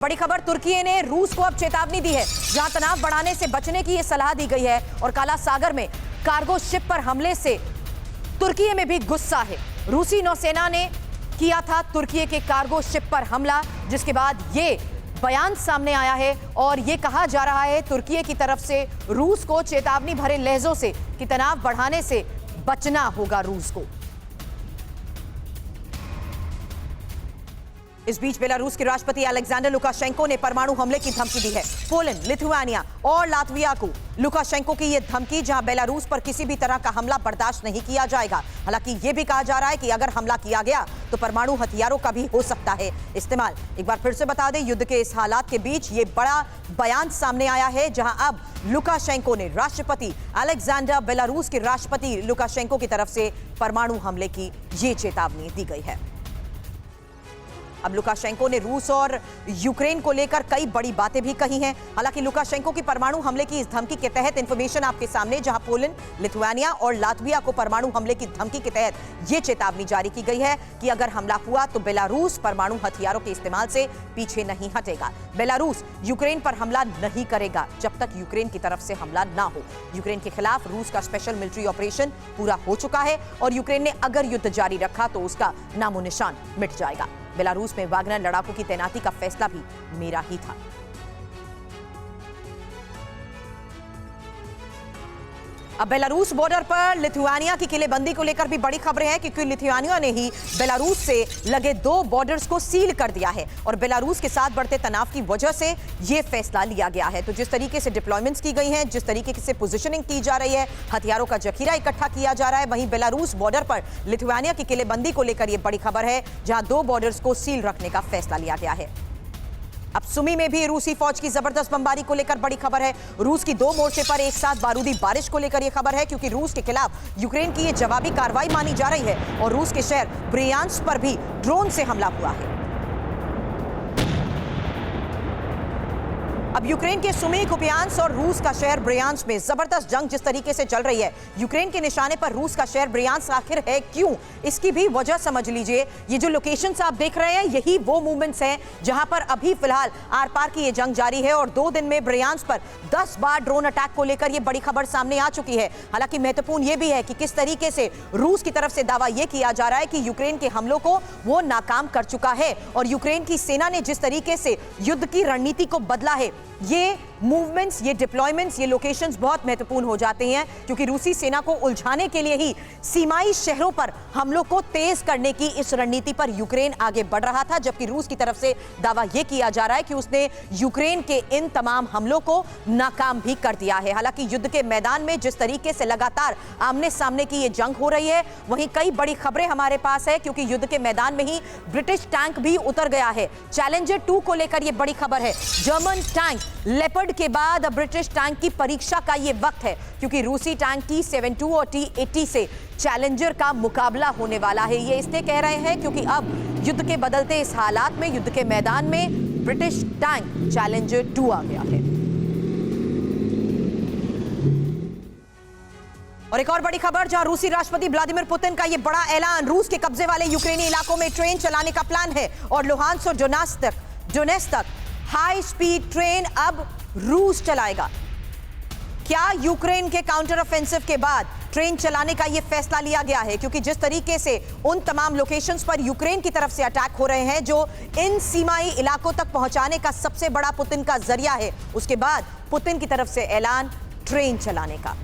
बड़ी खबर, तुर्की ने रूस को अब चेतावनी दी है, जहां तनाव बढ़ाने से बचने की यह सलाह दी गई है और काला सागर में कार्गो शिप पर हमले से तुर्की में भी गुस्सा है। रूसी नौसेना ने किया था तुर्की के कार्गो शिप पर हमला, जिसके बाद ये बयान सामने आया है और ये कहा जा रहा है तुर्की की तरफ से रूस को चेतावनी भरे लहजों से कि तनाव बढ़ाने से बचना होगा रूस को। इस बीच बेलारूस के राष्ट्रपति अलेक्जेंडर लुकाशेंको ने परमाणु हमले की धमकी दी है। पोलैंड, लिथुआनिया और लातविया को लुकाशेंको की यह धमकी, जहां बेलारूस पर किसी भी तरह का हमला बर्दाश्त नहीं किया जाएगा। हालांकि यह भी कहा जा रहा है कि अगर हमला किया गया तो परमाणु हथियारों का भी हो सकता है इस्तेमाल। एक बार फिर से बता दें, युद्ध के इस हालात के बीच ये बड़ा बयान सामने आया है, जहां अब लुकाशेंको ने राष्ट्रपति अलेक्जेंडर, बेलारूस के राष्ट्रपति लुकाशेंको की तरफ से परमाणु हमले की ये चेतावनी दी गई है। अब लुकाशेंको ने रूस और यूक्रेन को लेकर कई बड़ी बातें भी कही हैं। हालांकि लुकाशेंको की परमाणु हमले की इस धमकी के तहत इंफॉर्मेशन आपके सामने, जहां पोलैंड, लिथुआनिया और लातविया को परमाणु हमले की धमकी के तहत यह चेतावनी जारी की गई है कि अगर हमला हुआ तो बेलारूस परमाणु हथियारों के इस्तेमाल से पीछे नहीं हटेगा। बेलारूस यूक्रेन पर हमला नहीं करेगा जब तक यूक्रेन की तरफ से हमला ना हो। यूक्रेन के खिलाफ रूस का स्पेशल मिलिट्री ऑपरेशन पूरा हो चुका है और यूक्रेन ने अगर युद्ध जारी रखा तो उसका नामो निशान मिट जाएगा। बेलारूस में वागनर लड़ाकों की तैनाती का फैसला भी मेरा ही था। अब बेलारूस बॉर्डर पर लिथुआनिया की किलेबंदी को लेकर भी बड़ी खबरें हैं, क्योंकि लिथुआनिया ने ही बेलारूस से लगे 2 बॉर्डर्स को सील कर दिया है और बेलारूस के साथ बढ़ते तनाव की वजह से यह फैसला लिया गया है। तो जिस तरीके से डिप्लॉयमेंट्स की गई हैं, जिस तरीके से पोजीशनिंग की जा रही है, हथियारों का जखीरा इकट्ठा किया जा रहा है, वहीं बेलारूस बॉर्डर पर लिथुआनिया की किलेबंदी को लेकर यह बड़ी खबर है, जहां 2 बॉर्डर्स को सील रखने का फैसला लिया गया है। अब सुमी में भी रूसी फौज की जबरदस्त बमबारी को लेकर बड़ी खबर है। रूस की 2 मोर्चे पर एक साथ बारूदी बारिश को लेकर यह खबर है, क्योंकि रूस के खिलाफ यूक्रेन की यह जवाबी कार्रवाई मानी जा रही है और रूस के शहर ब्रियांस्क पर भी ड्रोन से हमला हुआ है। अब यूक्रेन के सुमी, कुपियांस्क और रूस का शहर ब्रियांस्क में जबरदस्त जंग जिस तरीके से चल रही है, यूक्रेन के निशाने पर रूस का शहर ब्रियांस्क आखिर है क्यों, इसकी भी वजह समझ लीजिए। ये जो लोकेशंस आप देख रहे हैं, यही वो मूवमेंट्स हैं जहां पर अभी फिलहाल आर पार की ये जंग जारी है और 2 दिन में ब्रियांस्क पर 10 बार ड्रोन अटैक को लेकर ये बड़ी खबर सामने आ चुकी है। हालांकि महत्वपूर्ण ये भी है कि किस तरीके से रूस की तरफ से दावा यह किया जा रहा है कि यूक्रेन के हमलों को वो नाकाम कर चुका है और यूक्रेन की सेना ने जिस तरीके से युद्ध की रणनीति को बदला है, ये मूवमेंट्स, ये डिप्लॉयमेंट्स, ये लोकेशंस बहुत महत्वपूर्ण हो जाते हैं, क्योंकि रूसी सेना को उलझाने के लिए ही सीमाई शहरों पर हमलों को तेज करने की इस रणनीति पर यूक्रेन आगे बढ़ रहा था। जबकि रूस की तरफ से दावा यह किया जा रहा है कि उसने यूक्रेन के इन तमाम हमलों को नाकाम भी कर दिया है। हालांकि युद्ध के मैदान में जिस तरीके से लगातार आमने सामने की ये जंग हो रही है, वहीं कई बड़ी खबरें हमारे पास है, क्योंकि युद्ध के मैदान में ही ब्रिटिश टैंक भी उतर गया है। चैलेंजर 2 को लेकर यह बड़ी खबर है। जर्मन टैंक लेपर्ड के बाद अब ब्रिटिश टैंक की परीक्षा का यह वक्त है, क्योंकि रूसी टैंक T-72 और T-80 से चैलेंजर का मुकाबला होने वाला है। ये इसलिए कह रहे हैं क्योंकि अब युद्ध के बदलते इस हालात में, युद्ध के मैदान में ब्रिटिश टैंक चैलेंजर 2 आ गया है। और एक और बड़ी खबर, जहां रूसी राष्ट्रपति व्लादिमीर पुतिन का यह बड़ा ऐलान, रूस के कब्जे वाले यूक्रेनी इलाकों में ट्रेन चलाने का प्लान है और लुहांस्क और डोनेत्स्क तक हाई स्पीड ट्रेन अब रूस चलाएगा। क्या यूक्रेन के काउंटर ऑफेंसिव के बाद ट्रेन चलाने का यह फैसला लिया गया है, क्योंकि जिस तरीके से उन तमाम लोकेशंस पर यूक्रेन की तरफ से अटैक हो रहे हैं, जो इन सीमाई इलाकों तक पहुंचाने का सबसे बड़ा पुतिन का जरिया है, उसके बाद पुतिन की तरफ से ऐलान ट्रेन चलाने का।